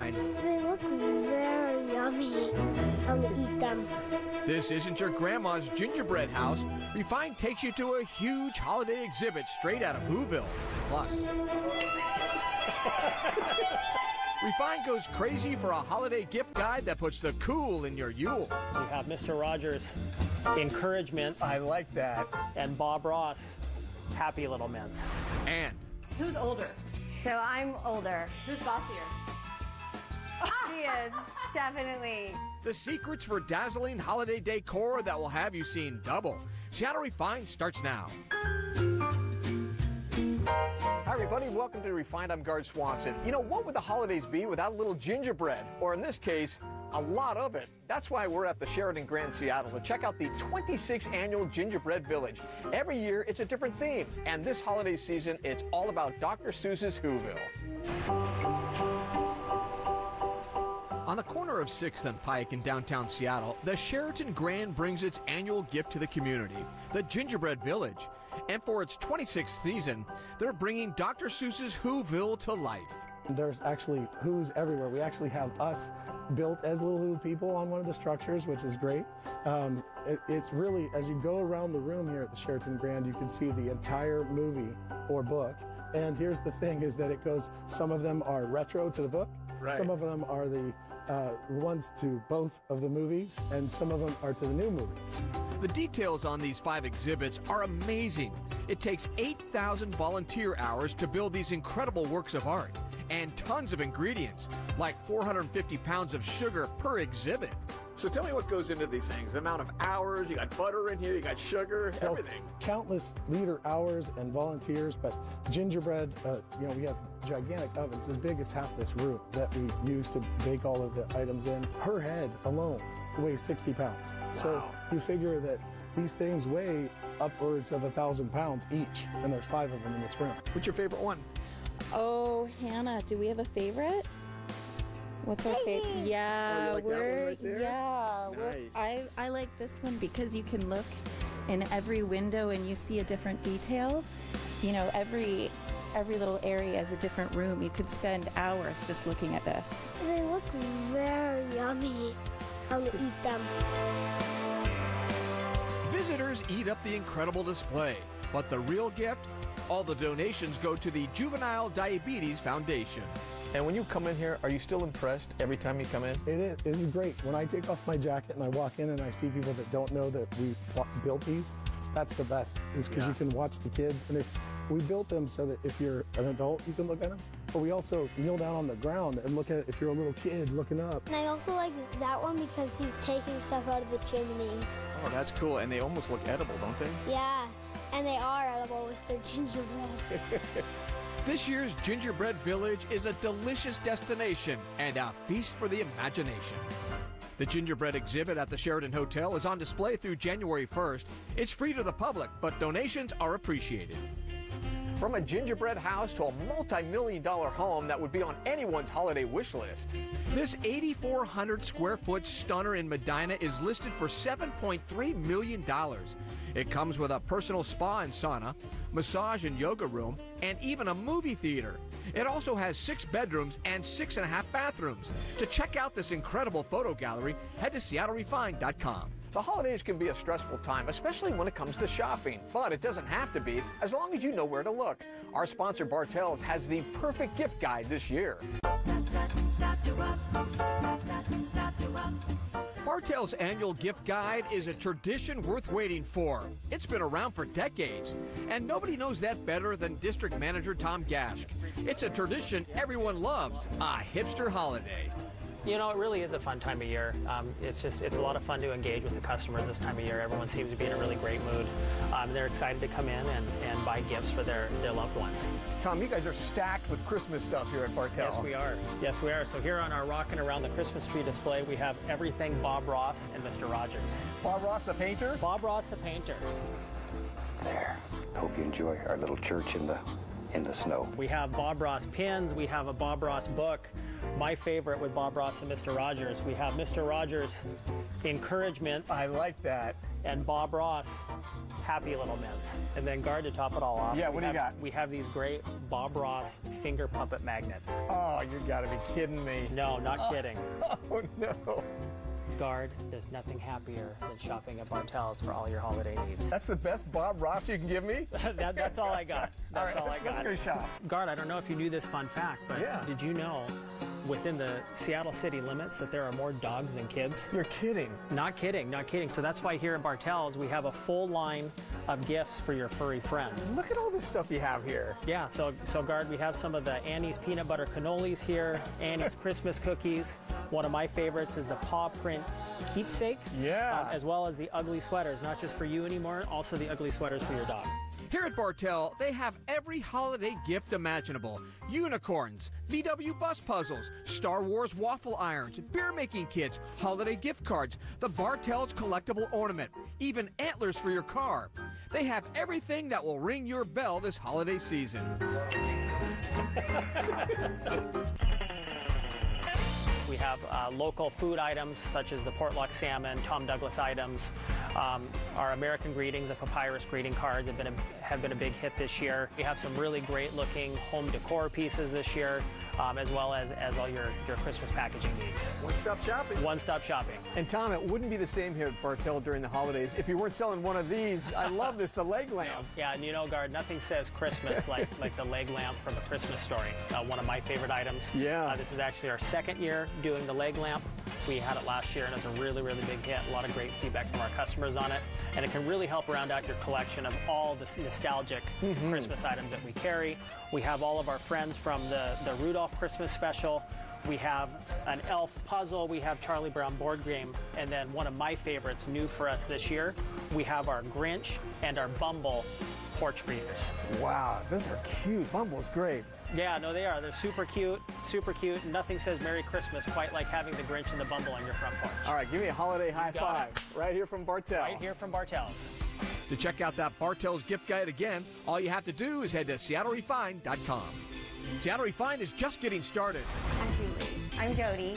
They look very yummy. I'm gonna eat them. This isn't your grandma's gingerbread house. Refined takes you to a huge holiday exhibit straight out of Whoville. Plus, Refined goes crazy for a holiday gift guide that puts the cool in your Yule. We have Mr. Rogers' encouragement. I like that. And Bob Ross, happy little mints. And who's older? So I'm older. Who's bossier? He is, definitely. the secrets for dazzling holiday decor that will have you seeing double. Seattle Refined starts now. Hi everybody, welcome to Refined. I'm Guard Swanson. You know, what would the holidays be without a little gingerbread? Or in this case, a lot of it. That's why we're at the Sheraton Grand Seattle to check out the 26th annual Gingerbread Village. Every year, it's a different theme. And this holiday season, it's all about Dr. Seuss's Whoville. On the corner of 6th and Pike in downtown Seattle, the Sheraton Grand brings its annual gift to the community, the Gingerbread Village. And for its 26th season, they're bringing Dr. Seuss's Whoville to life. There's actually Who's everywhere. We actually have us built as little Who people on one of the structures, which is great. It's really, as you go around the room here at the Sheraton Grand, you can see the entire movie or book. And here's the thing is that it goes, some of them are retro to the book, right. Some of them are the ones to both of the movies, and some of them are to the new movies. The details on these 5 exhibits are amazing. It takes 8,000 volunteer hours to build these incredible works of art, and tons of ingredients, like 450 pounds of sugar per exhibit. So tell me what goes into these things. The amount of hours, you got butter in here, you got sugar, everything. Countless liter hours and volunteers, but gingerbread, you know, we have gigantic ovens as big as half this room that we use to bake all of the items in. Her head alone weighs 60 pounds. Wow. So you figure that these things weigh upwards of 1,000 pounds each, and there's 5 of them in this room. What's your favorite one? Oh, Hannah, do we have a favorite? What's our favorite? Yeah, oh, you like that one right there? Yeah, nice. I like this one because you can look in every window and you see a different detail. You know, every little area is a different room. You could spend hours just looking at this. They look very yummy. I'm gonna eat them. Visitors eat up the incredible display, but the real gift? All the donations go to the Juvenile Diabetes Foundation. And when you come in here, are you still impressed every time you come in? It is great. When I take off my jacket and I walk in and I see people that don't know that we built these, that's the best, is because you can watch the kids. And if we built them so that if you're an adult, you can look at them. But we also kneel down on the ground and look at it if you're a little kid looking up. And I also like that one because he's taking stuff out of the chimneys. Oh, that's cool. And they almost look edible, don't they? Yeah, and they are edible with their gingerbread. This year's Gingerbread Village is a delicious destination and a feast for the imagination. The gingerbread exhibit at the Sheraton Hotel is on display through January 1st. It's free to the public, but donations are appreciated. From a gingerbread house to a multi-million-dollar home that would be on anyone's holiday wish list. This 8,400 square foot stunner in Medina is listed for $7.3 million. It comes with a personal spa and sauna, massage and yoga room, and even a movie theater. It also has 6 bedrooms and 6.5 bathrooms. To check out this incredible photo gallery, head to SeattleRefined.com. The holidays can be a stressful time, especially when it comes to shopping, but it doesn't have to be, as long as you know where to look. Our sponsor, Bartell's, has the perfect gift guide this year. Bartell's annual gift guide is a tradition worth waiting for. It's been around for decades, and nobody knows that better than District Manager Tom Gask. It's a tradition everyone loves, a hipster holiday. You know, it really is a fun time of year. It's a lot of fun to engage with the customers this time of year. Everyone seems to be in a really great mood. They're excited to come in and buy gifts for their loved ones. Tom, you guys are stacked with Christmas stuff here at Bartell. Yes, we are. Yes, we are. So here on our Rockin' Around the Christmas Tree display, we have everything Bob Ross and Mr. Rogers. Bob Ross, the painter? Bob Ross, the painter. There. Hope you enjoy our little church in the snow. We have Bob Ross pins. We have a Bob Ross book. My favorite with Bob Ross and Mr. Rogers. We have Mr. Rogers' encouragement. I like that. And Bob Ross, happy little mints. And then, Guard, to top it all off, Yeah, what do you got? We have these great Bob Ross finger puppet magnets. Oh, you gotta be kidding me. No, not kidding. Oh, no. Guard, there's nothing happier than shopping at Bartell's for all your holiday needs. That's the best Bob Ross you can give me? That's all I got. That's all I got. Let's go shop. Guard, I don't know if you knew this fun fact, but did you know within the Seattle city limits that there are more dogs than kids? You're kidding. Not kidding, not kidding. So that's why here at Bartell's we have a full line of gifts for your furry friend. Look at all this stuff you have here. Yeah, so Guard, we have some of the Annie's peanut butter cannolis here, Annie's Christmas cookies. One of my favorites is the paw print keepsake. Yeah. As well as the ugly sweaters, not just for you anymore, also the ugly sweaters for your dog. Here at Bartell, they have every holiday gift imaginable. Unicorns, VW bus puzzles, Star Wars waffle irons, beer making kits, holiday gift cards, the Bartell's collectible ornament, even antlers for your car. They have everything that will ring your bell this holiday season. We have local food items such as the Portlock salmon, Tom Douglas items. Our American greetings and papyrus greeting cards have been a big hit this year. We have some really great looking home decor pieces this year, as well as all your Christmas packaging needs. One-stop shopping. One-stop shopping. And Tom, it wouldn't be the same here at Bartell during the holidays if you weren't selling one of these. I love this, the leg lamp. Yeah, and you know, Guard, nothing says Christmas like the leg lamp from A Christmas Story. One of my favorite items. Yeah. This is actually our second year doing the leg lamp. We had it last year, and it's a really, really big hit. A lot of great feedback from our customers on it, and it can really help round out your collection of all the nostalgic Christmas items that we carry. We have all of our friends from the Rudolph Christmas special. We have an elf puzzle. We have Charlie Brown board game, and then one of my favorites, new for us this year, we have our Grinch and our Bumble porch greeters. Wow, those are cute. Bumble's great. Yeah, no, they are. They're super cute, super cute. Nothing says Merry Christmas quite like having the Grinch and the Bumble on your front porch. All right, give me a holiday high five. Right here from Bartell. Right here from Bartell's. To check out that Bartell's gift guide again, all you have to do is head to SeattleRefined.com. Seattle Refined is just getting started. I'm Julie. I'm Jody.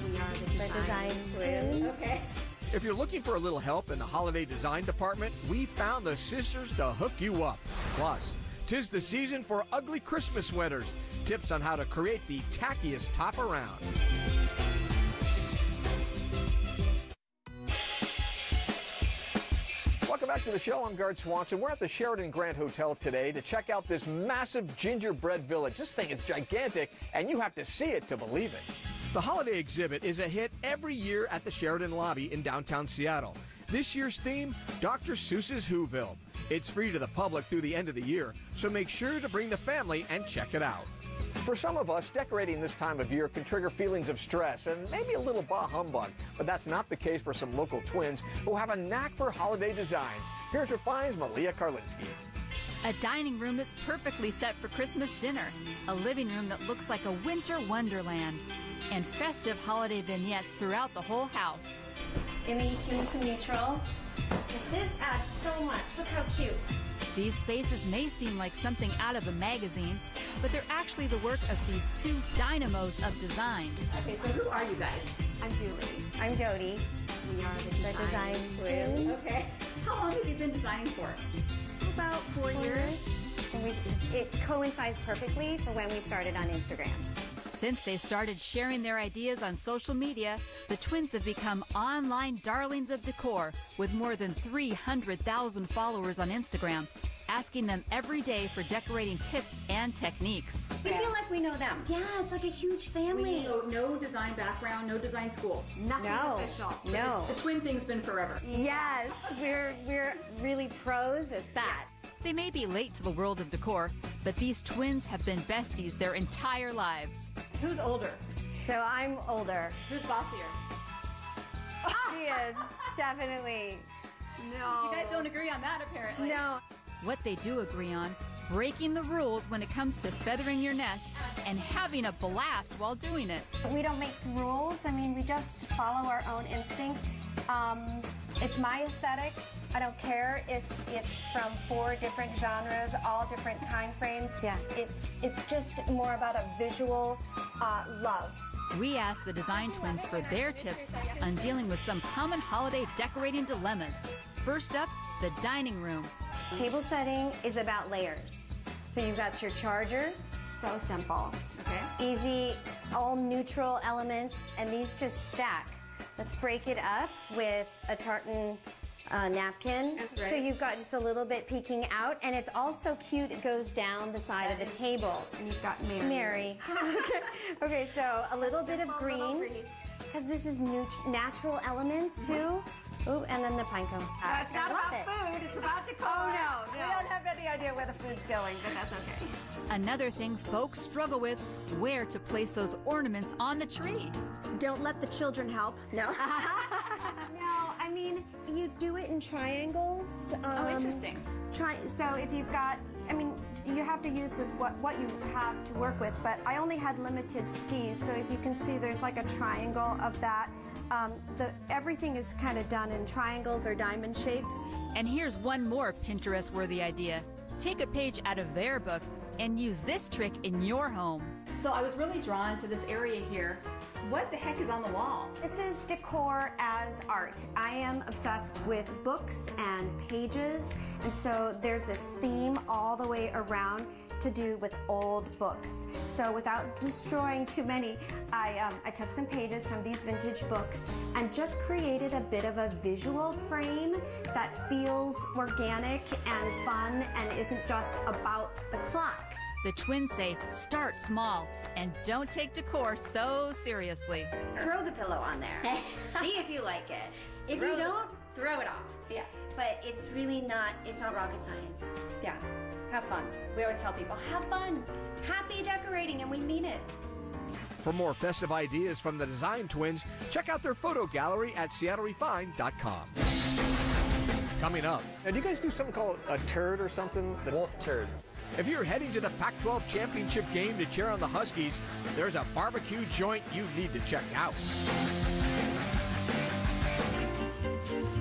We are the design twins. Okay. If you're looking for a little help in the holiday design department, we found the sisters to hook you up. Plus, 'tis the season for ugly Christmas sweaters. Tips on how to create the tackiest top around. Welcome back to the show. I'm Guard Swanson. We're at the Sheraton Grand Hotel today to check out this massive gingerbread village. This thing is gigantic, and you have to see it to believe it. The holiday exhibit is a hit every year at the Sheraton lobby in downtown Seattle. This year's theme, Dr. Seuss's Whoville. It's free to the public through the end of the year, so make sure to bring the family and check it out. For some of us, decorating this time of year can trigger feelings of stress and maybe a little bah humbug, but that's not the case for some local twins who have a knack for holiday designs. Here's Refine's Malia Karlinski. A dining room that's perfectly set for Christmas dinner, a living room that looks like a winter wonderland, and festive holiday vignettes throughout the whole house. Emmy, give me some neutral. This adds so much. Look how cute. These spaces may seem like something out of a magazine, but they're actually the work of these two dynamos of design. Okay, so who are you guys? I'm Julie. I'm Jody. We are the design twins. Okay. How long have you been designing for? About 4 years. And it coincides perfectly for when we started on Instagram. Since they started sharing their ideas on social media, the twins have become online darlings of decor with more than 300,000 followers on Instagram, asking them every day for decorating tips and techniques. We feel like we know them. Yeah, it's like a huge family. So no design background, no design school. Nothing official. No. The twin thing's been forever. Yes, we're really pros at that. They may be late to the world of decor, but these twins have been besties their entire lives. Who's older? So I'm older. Who's bossier? She is, definitely. No. You guys don't agree on that, apparently. No. What they do agree on, breaking the rules when it comes to feathering your nest and having a blast while doing it. We don't make rules. I mean, we just follow our own instincts. It's my aesthetic. I don't care if it's from 4 different genres, all different time frames. Yeah. It's just more about a visual love. We asked the design twins for their tips on dealing with some common holiday decorating dilemmas. First up, the dining room. Table setting is about layers. So you've got your charger, so simple. Okay. Easy, all neutral elements, and these just stack. Let's break it up with a tartan napkin. Right. So you've got just a little bit peeking out, and it's also cute. It goes down the side of the table. And you've got Mary. Mary. Okay, so a little bit of green, because this is natural elements too. Ooh, and then the pine cone. It's not about food, it's about decor. Oh, no. We don't have any idea where the food's going, but that's okay. Another thing folks struggle with, where to place those ornaments on the tree. Don't let the children help. No. No, I mean, you do it in triangles. Oh, interesting. So if you've got, I mean, you have to use with what you have to work with, but I only had limited skis, so if you can see there's like a triangle of that. Everything is kind of done in triangles or diamond shapes. And here's one more Pinterest-worthy idea. Take a page out of their book and use this trick in your home. So I was really drawn to this area here. What the heck is on the wall? This is decor as art. I am obsessed with books and pages, and so there's this theme all the way around to do with old books. So without destroying too many, I took some pages from these vintage books and just created a bit of a visual frame that feels organic and fun and isn't just about the clock. The twins say start small and don't take decor so seriously. Throw the pillow on there. See if you like it. If you don't, throw it off. Yeah. But it's really not, it's not rocket science. Yeah. Have fun. We always tell people, have fun. Happy decorating, and we mean it. For more festive ideas from the design twins, check out their photo gallery at SeattleRefined.com. Coming up. Now, do you guys do something called a turd or something? Wolf turds. If you're heading to the Pac-12 championship game to cheer on the Huskies, there's a barbecue joint you need to check out.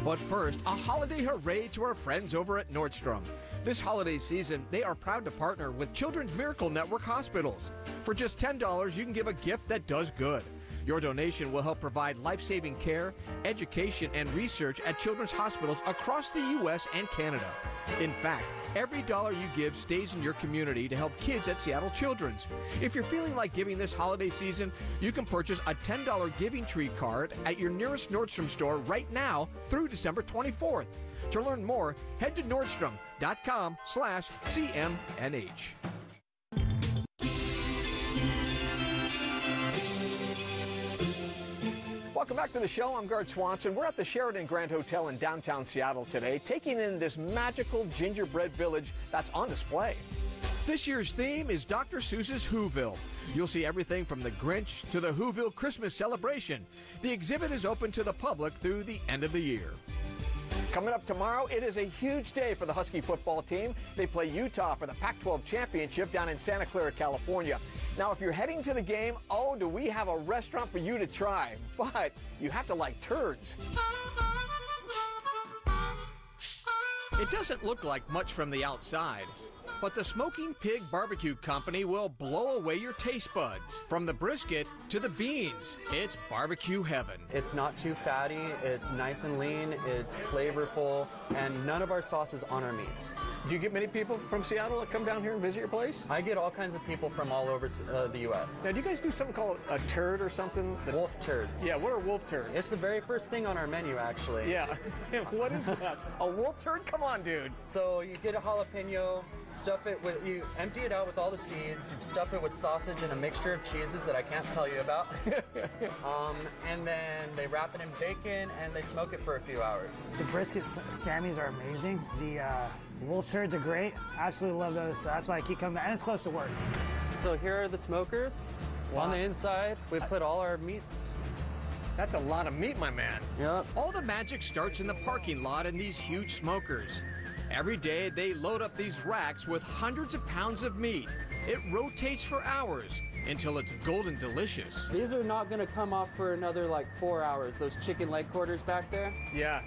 But first, a holiday hooray to our friends over at Nordstrom. This holiday season, they are proud to partner with Children's Miracle Network hospitals. For just $10, you can give a gift that does good. Your donation will help provide life-saving care, education, and research at children's hospitals across the U.S. and Canada. In fact, every dollar you give stays in your community to help kids at Seattle Children's. If you're feeling like giving this holiday season, you can purchase a $10 Giving Tree card at your nearest Nordstrom store right now through December 24th. To learn more, head to Nordstrom.com/CMNH. Welcome back to the show. I'm Gard Swanson. We're at the Sheraton Grand Hotel in downtown Seattle today, taking in this magical gingerbread village that's on display. This year's theme is Dr. Seuss's Whoville. You'll see everything from the Grinch to the Whoville Christmas celebration. The exhibit is open to the public through the end of the year. Coming up tomorrow, it is a huge day for the Husky football team. They play Utah for the Pac-12 championship down in Santa Clara, California. Now, if you're heading to the game, oh, do we have a restaurant for you to try. But you have to like turds. It doesn't look like much from the outside, but the Smoking Pig Barbecue Company will blow away your taste buds. From the brisket to the beans, it's barbecue heaven. It's not too fatty, it's nice and lean, it's flavorful, and none of our sauce is on our meats. Do you get many people from Seattle that come down here and visit your place? I get all kinds of people from all over the U.S. Now, do you guys do something called a turd or something? Wolf turds. Yeah, what are wolf turds? It's the very first thing on our menu, actually. Yeah. What is that? A wolf turd? Come on, dude. So you get a jalapeno, stuff it with, you empty it out with all the seeds, you stuff it with sausage and a mixture of cheeses that I can't tell you about. And then they wrap it in bacon and they smoke it for a few hours. The brisket Sammys are amazing. The wolf turds are great. Absolutely love those. So that's why I keep coming back. And it's close to work. So here are the smokers. Wow. On the inside, we put all our meats. That's a lot of meat, my man. Yep. All the magic starts in the parking lot in these huge smokers. Every day, they load up these racks with hundreds of pounds of meat. It rotates for hours until it's golden delicious. These are not going to come off for another like 4 hours, those chicken leg quarters back there. Yeah.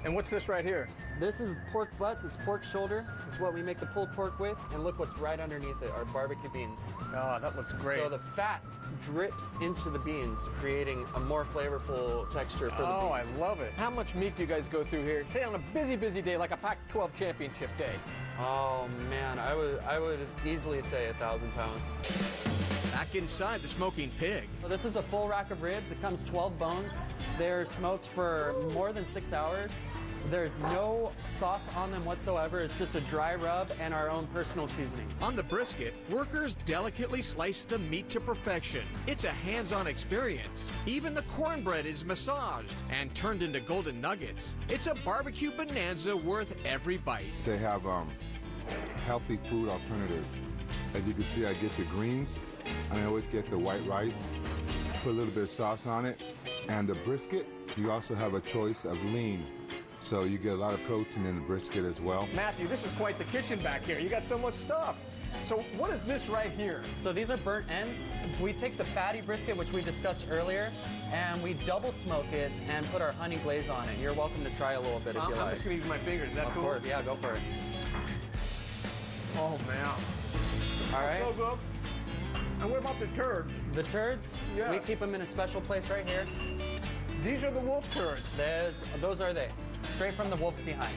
And what's this right here? This is pork butts. It's pork shoulder. It's what we make the pulled pork with. And look what's right underneath it, our barbecue beans. Oh, that looks great. So the fat drips into the beans, creating a more flavorful texture for the beans. Oh, I love it. How much meat do you guys go through here? Say on a busy, busy day, like a Pac-12 championship day. Oh man, I would easily say 1,000 pounds. Back inside the smoking pig. So this is a full rack of ribs. It comes 12 bones. They're smoked for more than 6 hours. There's no sauce on them whatsoever. It's just a dry rub and our own personal seasonings. On the brisket, workers delicately slice the meat to perfection. It's a hands-on experience. Even the cornbread is massaged and turned into golden nuggets. It's a barbecue bonanza worth every bite. They have healthy food alternatives. As you can see, I get the greens, and I always get the white rice, put a little bit of sauce on it, and the brisket, you also have a choice of lean. So you get a lot of protein in the brisket as well. Matthew, this is quite the kitchen back here. You got so much stuff. So what is this right here? So these are burnt ends. We take the fatty brisket, which we discussed earlier, and we double smoke it and put our honey glaze on it. You're welcome to try a little bit if you like. I'm just going to use my fingers. Is that cool? Of course, yeah, go for it. Oh, man. All right. So good. And what about the turds? The turds, yeah. We keep them in a special place right here. These are the wolf turds. Those are they. Straight from the wolves behind.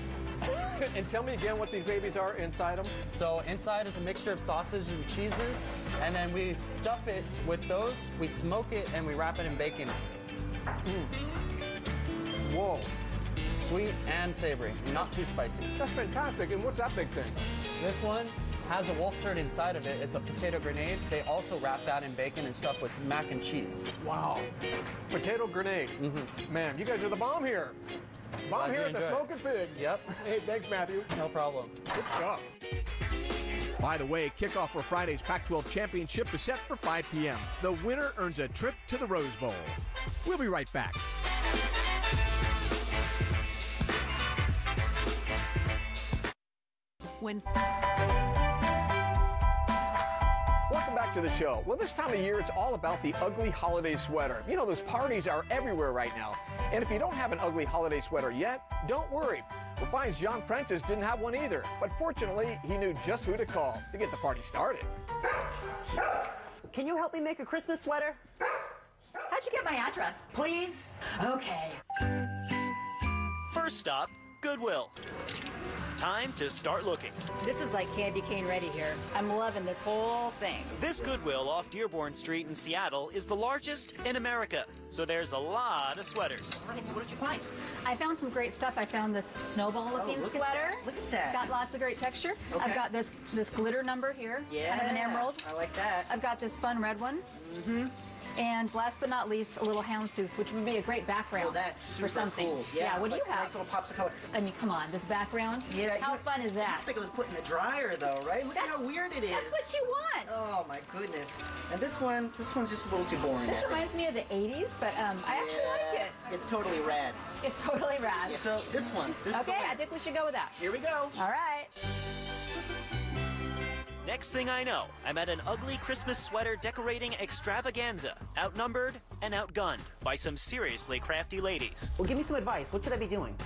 And tell me again what these babies are inside them. So inside is a mixture of sausage and cheeses, and then we stuff it with those, we smoke it, and we wrap it in bacon. Whoa. Sweet and savory, not too spicy. That's fantastic. And what's that big thing? This one has a wolf turd inside of it. It's a potato grenade. They also wrap that in bacon and stuff with mac and cheese. Wow. Potato grenade. Man, you guys are the bomb here. Bomb here at the Smoking Pig. Yep. Hey, thanks, Matthew. No problem. Good stuff. By the way, kickoff for Friday's Pac-12 Championship is set for 5 p.m. The winner earns a trip to the Rose Bowl. We'll be right back. Welcome back to the show. Well, this time of year, it's all about the ugly holiday sweater. You know, those parties are everywhere right now. And if you don't have an ugly holiday sweater yet, don't worry. Well, finds John Prentice didn't have one either. But fortunately, he knew just who to call to get the party started. Can you help me make a Christmas sweater? How'd you get my address? Please? Okay. First stop, Goodwill. Time to start looking. This is like candy cane ready here. I'm loving this whole thing. This Goodwill off Dearborn Street in Seattle is the largest in America, so there's a lot of sweaters. All right, so what did you find? I found some great stuff. I found this snowball-looking sweater. Look at that. Got lots of great texture. Okay. I've got this glitter number here. Yeah. Kind of an emerald. I like that. I've got this fun red one. And last but not least, a little houndstooth, which would be a great background for something. Cool. Yeah, what do you have? Nice little pops of color. I mean, come on, this background. Yeah. How fun is that? Looks like it was put in the dryer, though, right? Look at how weird it is. That's what you want. Oh my goodness. And this one's just a little too boring. This reminds me of the 80s, but I actually like it. It's totally rad. It's totally rad. Yeah, so this one. Okay, I think we should go with that. Here we go. All right. Next thing I know, I'm at an ugly Christmas sweater decorating extravaganza, outnumbered and outgunned by some seriously crafty ladies. Well, give me some advice. What should I be doing?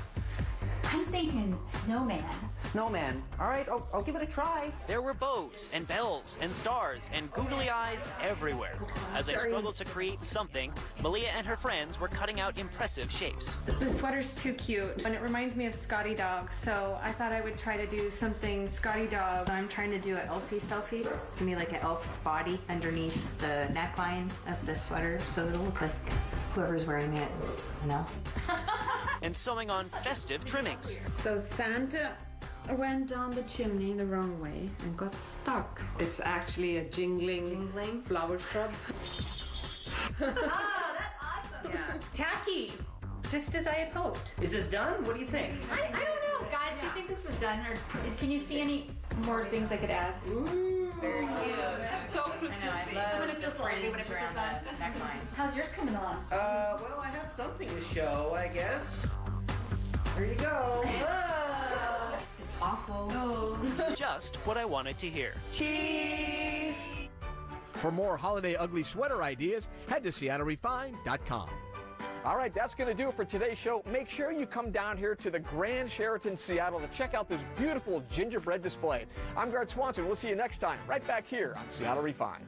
I'm thinking snowman. Snowman. All right, I'll give it a try. There were bows and bells and stars and googly eyes everywhere. As I struggled to create something, Malia and her friends were cutting out impressive shapes. The sweater's too cute, and it reminds me of Scotty Dog, so I thought I would try to do something Scotty Dog. I'm trying to do an elfie selfie. It's gonna be like an elf's body underneath the neckline of the sweater, so it'll look like whoever's wearing it is an elf. And sewing on festive trimmings. So Santa went down the chimney the wrong way and got stuck. It's actually a jingling flower shrub. Oh, that's awesome. Yeah. Tacky, just as I had hoped. Is this done? What do you think? I don't know, guys. Do you think this is done, or can you see any more things I could add? Ooh, very cute. That's so Christmassy. I know, I love I'm gonna feel so lucky when I put this on. Neckline. How's yours coming along? Well, I have something to show, I guess. Here you go. Whoa. It's awful. Oh. Just what I wanted to hear. Cheese! For more holiday ugly sweater ideas, head to SeattleRefined.com. All right, that's going to do it for today's show. Make sure you come down here to the Grand Sheraton Seattle to check out this beautiful gingerbread display. I'm Garth Swanson. We'll see you next time right back here on Seattle Refined.